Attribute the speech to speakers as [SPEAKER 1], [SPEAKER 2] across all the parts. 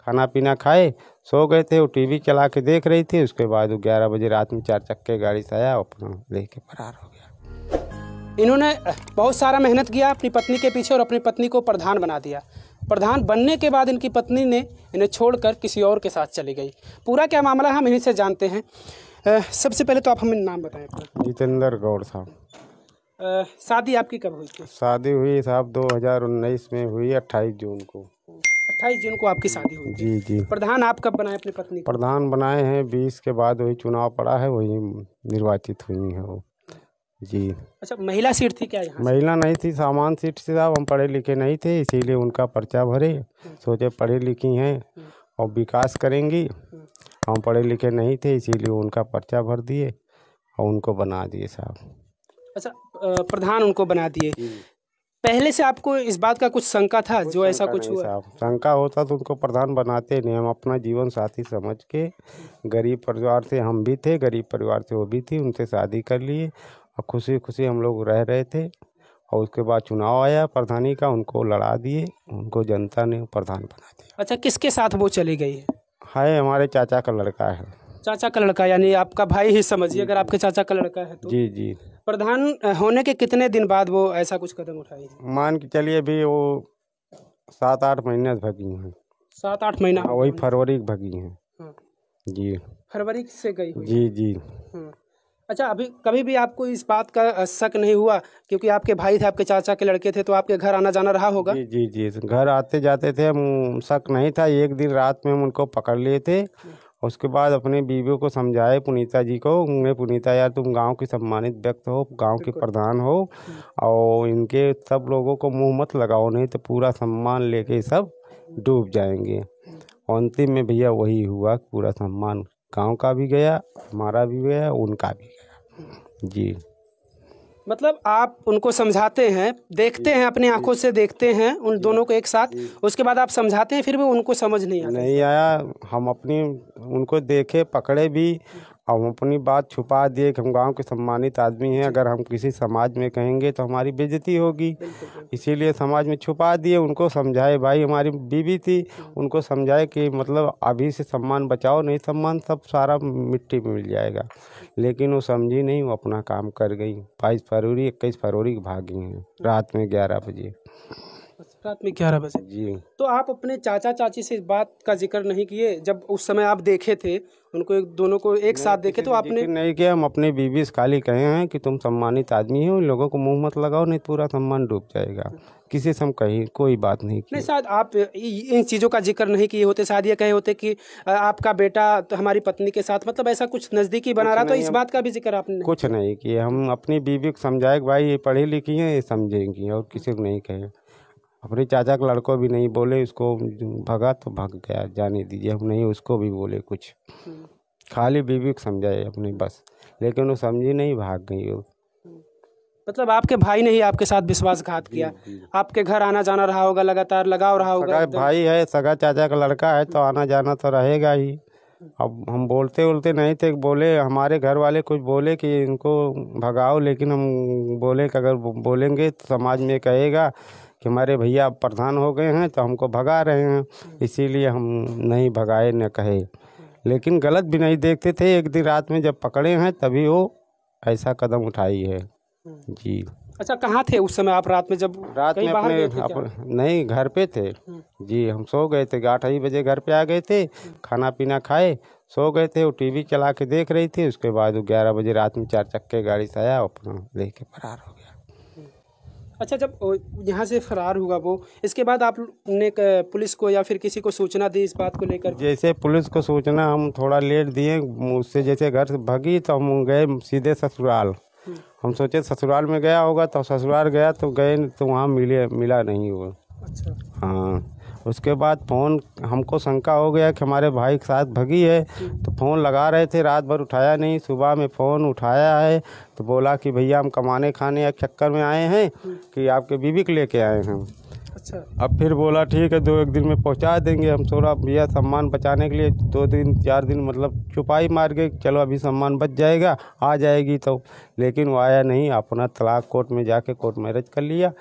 [SPEAKER 1] खाना पीना खाए, सो गए थे। वो टीवी चला के देख रही थी। उसके बाद वो 11 बजे रात में 4 चक्के गाड़ी से आया, अपना लेके फरार हो गया।
[SPEAKER 2] इन्होंने बहुत सारा मेहनत किया अपनी पत्नी के पीछे और अपनी पत्नी को प्रधान बना दिया। प्रधान बनने के बाद इनकी पत्नी ने इन्हें छोड़कर किसी और के साथ चली गई। पूरा क्या मामला हम इन्हीं से जानते हैं। सबसे पहले तो आप हमें नाम बताएं अपना।
[SPEAKER 1] जितेंद्र गौड़ साहब।
[SPEAKER 2] शादी आपकी कब हुई थी?
[SPEAKER 1] शादी हुई साहब 2019 में हुई, 28 जून को।
[SPEAKER 2] 28 जून को आपकी शादी हुई थी।
[SPEAKER 1] जी जी।
[SPEAKER 2] प्रधान आप कब बनाए अपनी पत्नी को?
[SPEAKER 1] प्रधान बनाए हैं 20 के बाद, वही चुनाव पड़ा है, वही निर्वाचित हुई है वो। जी।
[SPEAKER 2] अच्छा, महिला सीट थी क्या यहाँ?
[SPEAKER 1] महिला नहीं थी, सामान्य सीट से साहब। हम पढ़े लिखे नहीं थे, इसीलिए उनका पर्चा भरे। सोचे पढ़ी लिखी हैं और विकास करेंगी। हम पढ़े लिखे नहीं थे, इसीलिए उनका पर्चा भर दिए और उनको बना दिए साहब।
[SPEAKER 2] अच्छा, प्रधान उनको बना दिए। पहले से आपको इस बात का कुछ शंका था जो ऐसा कुछ हुआ?
[SPEAKER 1] साहब शंका होता तो उनको प्रधान बनाते नहीं। हम अपना जीवन साथी समझ के, गरीब परिवार से हम भी थे, गरीब परिवार से वो भी थी, उनसे शादी कर लिए और खुशी खुशी हम लोग रह रहे थे। और उसके बाद चुनाव आया प्रधानी का, उनको लड़ा दिए, उनको जनता ने प्रधान बना दिया।
[SPEAKER 2] अच्छा, किसके साथ वो चली गई है?
[SPEAKER 1] हमारे चाचा का लड़का है।
[SPEAKER 2] चाचा का लड़का, यानी आपका भाई ही समझिए अगर आपके चाचा का लड़का है तो।
[SPEAKER 1] जी जी।
[SPEAKER 2] प्रधान होने के कितने दिन बाद वो ऐसा कुछ कदम उठाई है?
[SPEAKER 1] मान के चलिए भी वो 7-8 महीने से भगी हैं।
[SPEAKER 2] 7-8 महीना?
[SPEAKER 1] वही फरवरी की भगी हैं।
[SPEAKER 2] हाँ।
[SPEAKER 1] जी।
[SPEAKER 2] फरवरी से गई हुई?
[SPEAKER 1] जी जी।
[SPEAKER 2] हाँ। अच्छा, अभी कभी भी आपको इस बात का शक नहीं हुआ, क्योंकि आपके भाई थे, आपके चाचा के लड़के थे, तो आपके घर आना जाना रहा होगा?
[SPEAKER 1] जी जी जी। घर आते जाते थे हम, शक नहीं था। एक दिन रात में हम उनको पकड़ लिए थे। उसके बाद अपने बीवियों को समझाए, पुनीता जी को। उन्हें, पुनीता यार तुम गांव की सम्मानित व्यक्ति हो, गांव के प्रधान हो, और इनके सब लोगों को मुंह मत लगाओ, नहीं तो पूरा सम्मान लेके सब डूब जाएंगे। अंतिम में भैया वही हुआ, पूरा सम्मान गांव का भी गया, हमारा भी गया, उनका भी गया। जी।
[SPEAKER 2] मतलब आप उनको समझाते हैं, देखते हैं, अपनी आंखों से देखते हैं उन दोनों को एक साथ, उसके बाद आप समझाते हैं, फिर भी उनको समझ नहीं
[SPEAKER 1] आया। हम अपनी उनको देखे, पकड़े भी, और हम अपनी बात छुपा दिए कि हम गांव के सम्मानित आदमी हैं। अगर हम किसी समाज में कहेंगे तो हमारी बेइज्जती होगी, इसीलिए समाज में छुपा दिए। उनको समझाए, भाई हमारी बीवी थी, उनको समझाए कि मतलब अभी से सम्मान बचाओ, नहीं सम्मान सब सारा मिट्टी में मिल जाएगा। लेकिन वो समझी नहीं, वो अपना काम कर गई। 22 फरवरी 21 फरवरी की भागी हैं रात में 11 बजे।
[SPEAKER 2] रात में 11 बजे?
[SPEAKER 1] जी।
[SPEAKER 2] तो आप अपने चाचा चाची से इस बात का जिक्र नहीं किए जब उस समय आप देखे थे उनको, दोनों को एक साथ देखे तो आपने? नहीं
[SPEAKER 1] किया। हम अपने बीवी से खाली कहे हैं कि तुम सम्मानित आदमी हो, इन लोगों को मुंह मत लगाओ, नहीं पूरा सम्मान डूब जाएगा। किसी से हम कहीं कोई बात नहीं की।
[SPEAKER 2] नहीं, शायद आप इन चीज़ों का जिक्र नहीं किए होते, शायद ये कहे होते कि आपका बेटा तो हमारी पत्नी के साथ, मतलब ऐसा कुछ नज़दीकी बना रहा, तो इस बात का भी जिक्र आपने
[SPEAKER 1] कुछ नहीं किया। हम अपनी बीवी को समझाए कि भाई ये पढ़ी लिखी है, ये समझेंगी, और किसी को नहीं कहे। अपने चाचा के लड़कों भी नहीं बोले, उसको भगा तो भाग गया, जाने दीजिए। हम नहीं उसको भी बोले कुछ, खाली बीवी को समझाए अपनी बस, लेकिन वो समझी नहीं, भाग गई वो।
[SPEAKER 2] मतलब आपके भाई ने ही आपके साथ विश्वासघात किया? आपके घर आना जाना रहा होगा, लगातार लगाव रहा होगा?
[SPEAKER 1] भाई है, सगा चाचा का लड़का है, तो आना जाना तो रहेगा ही। अब हम बोलते नहीं थे, बोले हमारे घर वाले कुछ बोले कि इनको भगाओ, लेकिन हम बोले कि अगर बोलेंगे तो समाज में कहेगा कि हमारे भैया प्रधान हो गए हैं तो हमको भगा रहे हैं, इसीलिए हम नहीं भगाए, न कहे। लेकिन गलत भी नहीं देखते थे। एक दिन रात में जब पकड़े हैं तभी वो ऐसा कदम उठाई है। जी।
[SPEAKER 2] अच्छा, कहाँ थे उस समय आप रात में? जब
[SPEAKER 1] रात में नहीं, घर पे थे। जी, हम सो गए थे, 8 ही बजे घर पे आ गए थे, खाना पीना खाए, सो गए थे। वो टीवी चला के देख रही थी। उसके बाद वो 11 बजे रात में 4 चक्के गाड़ी से आया, अपना लेके फरार हो गया।
[SPEAKER 2] अच्छा, जब यहाँ से फरार हुआ वो, इसके बाद आपने पुलिस को या फिर किसी को सूचना दी इस बात को लेकर?
[SPEAKER 1] जैसे पुलिस को सूचना हम थोड़ा लेट दिए, उससे जैसे घर से भागी तो हम गए सीधे ससुराल। हम सोचे ससुराल में गया होगा, तो ससुराल गया तो गए तो वहाँ मिला नहीं वो।
[SPEAKER 2] अच्छा।
[SPEAKER 1] हाँ। उसके बाद फ़ोन, हमको शंका हो गया कि हमारे भाई के साथ भगी है, तो फ़ोन लगा रहे थे, रात भर उठाया नहीं। सुबह में फ़ोन उठाया है तो बोला कि भैया हम कमाने खाने या चक्कर में आए हैं कि आपके बीवी को लेके आए हैं।
[SPEAKER 2] अच्छा।
[SPEAKER 1] अब फिर बोला ठीक है, 2-1 दिन में पहुंचा देंगे। हम सोचा भैया सम्मान बचाने के लिए 2 दिन 4 दिन मतलब छुपाई मार के, चलो अभी सम्मान बच जाएगा, आ जाएगी तो। लेकिन वो आया नहीं, अपना तलाक कोर्ट में जाके कोर्ट मैरिज कर लिया।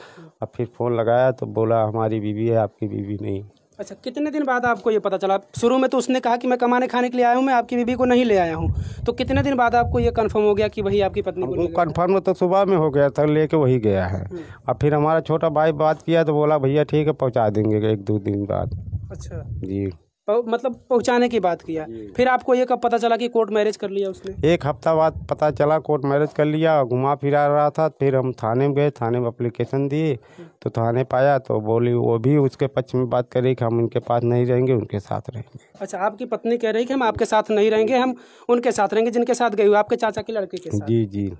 [SPEAKER 1] अब फिर फ़ोन लगाया तो बोला हमारी बीवी है, आपकी बीवी नहीं।
[SPEAKER 2] अच्छा, कितने दिन बाद आपको ये पता चला? शुरू में तो उसने कहा कि मैं कमाने खाने के लिए आया हूँ, मैं आपकी बीवी को नहीं ले आया हूँ, तो कितने दिन बाद आपको ये कंफर्म हो गया कि वही आपकी पत्नी को ले गया?
[SPEAKER 1] कंफर्म तो सुबह में हो गया था, लेके वही गया है। अब फिर हमारा छोटा भाई बात किया तो बोला भैया ठीक है पहुँचा देंगे 1-2 दिन बाद।
[SPEAKER 2] अच्छा
[SPEAKER 1] जी,
[SPEAKER 2] मतलब पहुंचाने की बात किया। फिर आपको ये कब पता चला कि कोर्ट मैरिज कर लिया उसने?
[SPEAKER 1] 1 हफ्ता बाद पता चला कोर्ट मैरिज कर लिया। घुमा फिरा रहा था, फिर हम थाने में गए, थाने में एप्लीकेशन दिए तो थाने पाया तो बोली वो भी उसके पक्ष में बात करी कि हम इनके पास नहीं रहेंगे, उनके साथ रहेंगे।
[SPEAKER 2] अच्छा, आपकी पत्नी कह रही कि हम आपके साथ नहीं रहेंगे, हम उनके साथ रहेंगे जिनके साथ गए हुए, आपके चाचा के लड़के के साथ।
[SPEAKER 1] जी जी।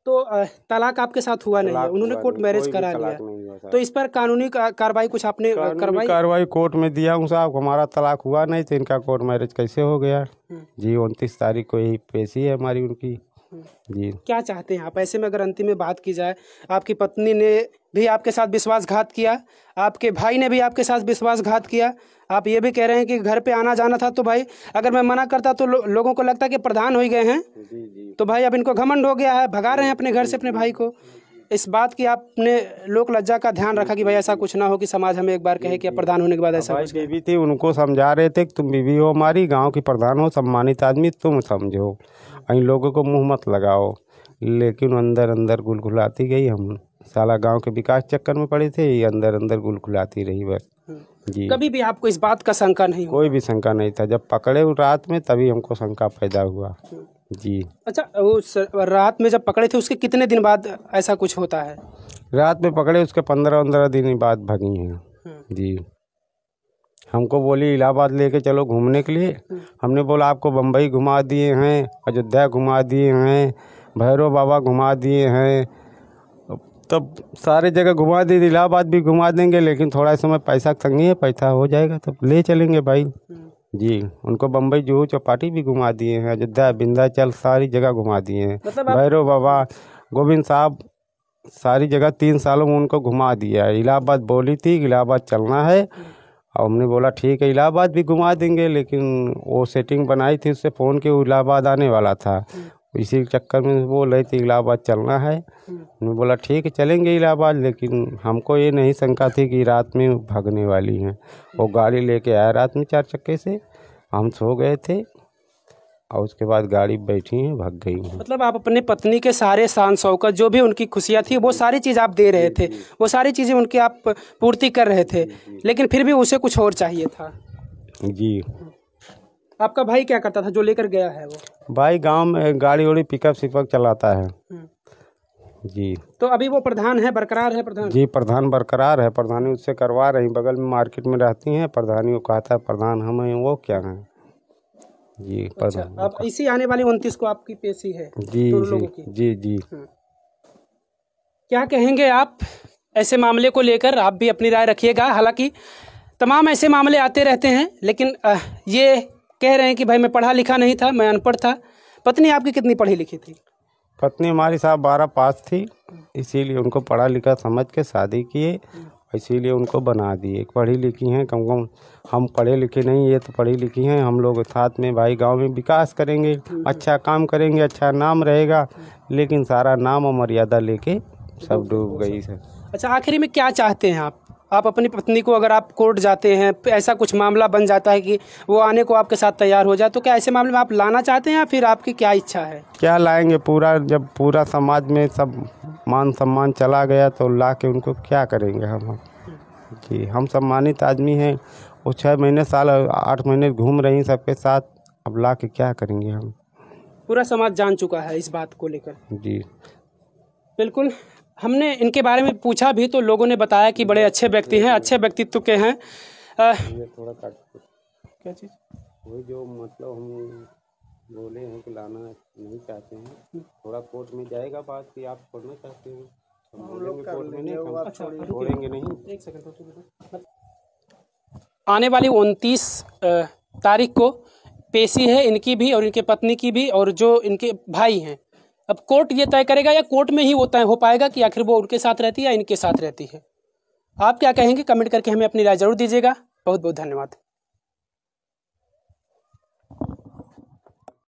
[SPEAKER 2] तो तलाक आपके साथ हुआ नहीं है, उन्होंने कोर्ट मैरिज करा लिया, तो इस पर कानूनी कार्रवाई कुछ आपने करवाई?
[SPEAKER 1] कार्रवाई कोर्ट में दिया हूँ साहब, हमारा तलाक हुआ नहीं तो इनका कोर्ट मैरिज कैसे हो गया? जी, 29 तारीख को यही पेशी है हमारी उनकी। जी,
[SPEAKER 2] क्या चाहते हैं आप ऐसे में? अगर अंतिम में बात की जाए, आपकी पत्नी ने भी आपके साथ विश्वासघात किया, आपके भाई ने भी आपके साथ विश्वासघात किया, आप ये भी कह रहे हैं कि घर पे आना जाना था, तो भाई अगर मैं मना करता तो लोगों को लगता कि प्रधान हो गए हैं, तो भाई अब इनको घमंड हो गया है, भगा रहे हैं अपने घर से अपने भाई को। इस बात की आपने लोक लज्जा का ध्यान रखा कि भाई ऐसा कुछ ना हो कि समाज हमें एक बार कहे कि प्रधान होने के बाद ऐसा कुछ।
[SPEAKER 1] बीवी थी, उनको समझा रहे थे कि तुम बीवी हो हमारी, गांव की प्रधान हो, सम्मानित आदमी, तुम समझो, इन लोगों को मुंह मत लगाओ। लेकिन अंदर अंदर गुलगुलाती गई। हम साला गांव के विकास चक्कर में पड़े थे, ये अंदर अंदर गुलगुलाती रही बस। जी,
[SPEAKER 2] कभी भी आपको इस बात का शंका नहीं?
[SPEAKER 1] कोई भी शंका नहीं था। जब पकड़े रात में तभी हमको शंका पैदा हुआ। जी।
[SPEAKER 2] अच्छा, उस रात में जब पकड़े थे उसके कितने दिन बाद ऐसा कुछ होता है?
[SPEAKER 1] रात में पकड़े उसके 15-15 दिन बाद भगी हैं। जी, हमको बोली इलाहाबाद लेके चलो घूमने के लिए। हमने बोला आपको बम्बई घुमा दिए हैं, अयोध्या घुमा दिए हैं, भैरव बाबा घुमा दिए हैं, तब सारे जगह घुमा दी, इलाहाबाद भी घुमा देंगे, लेकिन थोड़ा समय पैसा तंगी है, पैसा हो जाएगा तब ले चलेंगे भाई। जी, उनको बम्बई जुहू चौपाटी भी घुमा दिए हैं, अयोध्या विंध्याचल सारी जगह घुमा दिए हैं, भैरव बाबा, गोविंद साहब, सारी जगह 3 सालों में उनको घुमा दिया है। इलाहाबाद बोली थी कि इलाहाबाद चलना है, और हमने बोला ठीक है इलाहाबाद भी घुमा देंगे, लेकिन वो सेटिंग बनाई थी उससे फ़ोन के, इलाहाबाद आने वाला था, इसी चक्कर में बोल रही थी इलाहाबाद चलना है। हमने बोला ठीक है चलेंगे इलाहाबाद, लेकिन हमको ये नहीं शंका थी कि रात में भागने वाली हैं। वो गाड़ी लेके आया रात में 4 चक्के से, हम सो गए थे और उसके बाद गाड़ी बैठी हैं भाग गई हैं।
[SPEAKER 2] मतलब आप अपने पत्नी के सारे शान शौकत, जो भी उनकी खुशियाँ थी, वो सारी चीज़ आप दे रहे थे, वो सारी चीज़ें उनकी आप पूर्ति कर रहे थे, लेकिन फिर भी उसे कुछ और चाहिए था।
[SPEAKER 1] जी।
[SPEAKER 2] आपका भाई क्या करता था जो लेकर गया है? वो
[SPEAKER 1] भाई गांव में गाड़ी वाड़ी पिकअप सिकअप चलाता है। जी।
[SPEAKER 2] तो अभी वो प्रधान है, बरकरार है प्रधान?
[SPEAKER 1] जी, प्रधान बरकरार है, प्रधानी उससे करवा रही, बगल में मार्केट में रहती हैं, प्रधानी को कहता है प्रधान हम हैं, वो क्या है। जी,
[SPEAKER 2] अच्छा, अब इसी आने वाली 29 को आपकी पेशी है?
[SPEAKER 1] जी जी जी जी।
[SPEAKER 2] क्या कहेंगे आप ऐसे मामले को लेकर? आप भी अपनी राय रखिएगा। हालांकि तमाम ऐसे मामले आते रहते हैं, लेकिन ये कह रहे हैं कि भाई मैं पढ़ा लिखा नहीं था, मैं अनपढ़ था। पत्नी आपकी कितनी पढ़ी लिखी थी?
[SPEAKER 1] पत्नी हमारी साहब 12 पास थी, इसीलिए उनको पढ़ा लिखा समझ के शादी किए, इसीलिए उनको बना दिए। पढ़ी लिखी हैं, कम कम हम पढ़े लिखे नहीं, ये तो पढ़ी लिखी हैं। हम लोग साथ में भाई गांव में विकास करेंगे, अच्छा काम करेंगे, अच्छा नाम रहेगा, लेकिन सारा नाम और मर्यादा लेके सब डूब गई सर।
[SPEAKER 2] अच्छा, आखिरी में क्या चाहते हैं आप अपनी पत्नी को, अगर आप कोर्ट जाते हैं, ऐसा कुछ मामला बन जाता है कि वो आने को आपके साथ तैयार हो जाए, तो क्या ऐसे मामले में आप लाना चाहते हैं या फिर आपकी क्या इच्छा है?
[SPEAKER 1] क्या लाएंगे, पूरा जब पूरा समाज में सब मान सम्मान चला गया तो ला के उनको क्या करेंगे हम? जी, हम सम्मानित आदमी हैं, वो 6 महीने साल 8 महीने घूम रही सबके साथ, अब ला के क्या करेंगे हम?
[SPEAKER 2] पूरा समाज जान चुका है इस बात को लेकर।
[SPEAKER 1] जी
[SPEAKER 2] बिल्कुल, हमने इनके बारे में पूछा भी तो लोगों ने बताया कि बड़े अच्छे व्यक्ति हैं, अच्छे व्यक्तित्व के हैं।
[SPEAKER 1] ये थोड़ा
[SPEAKER 2] क्या चीज़?
[SPEAKER 1] वही जो मतलब हम बोले हैं कि लाना नहीं चाहते हैं, थोड़ा कोर्ट में जाएगा बात कि आप छोड़ना चाहते हैं, कोर्ट में नहीं छोड़ेंगे नहीं।
[SPEAKER 2] एक सेकंड। आने वाली 29 तारीख को पेशी है इनकी भी और इनके पत्नी की भी, और जो इनके भाई हैं। अब कोर्ट ये तय करेगा या कोर्ट में ही वो तय हो पाएगा कि आखिर वो उनके साथ रहती है या इनके साथ रहती है। आप क्या कहेंगे? कमेंट करके हमें अपनी राय जरूर दीजिएगा। बहुत बहुत धन्यवाद।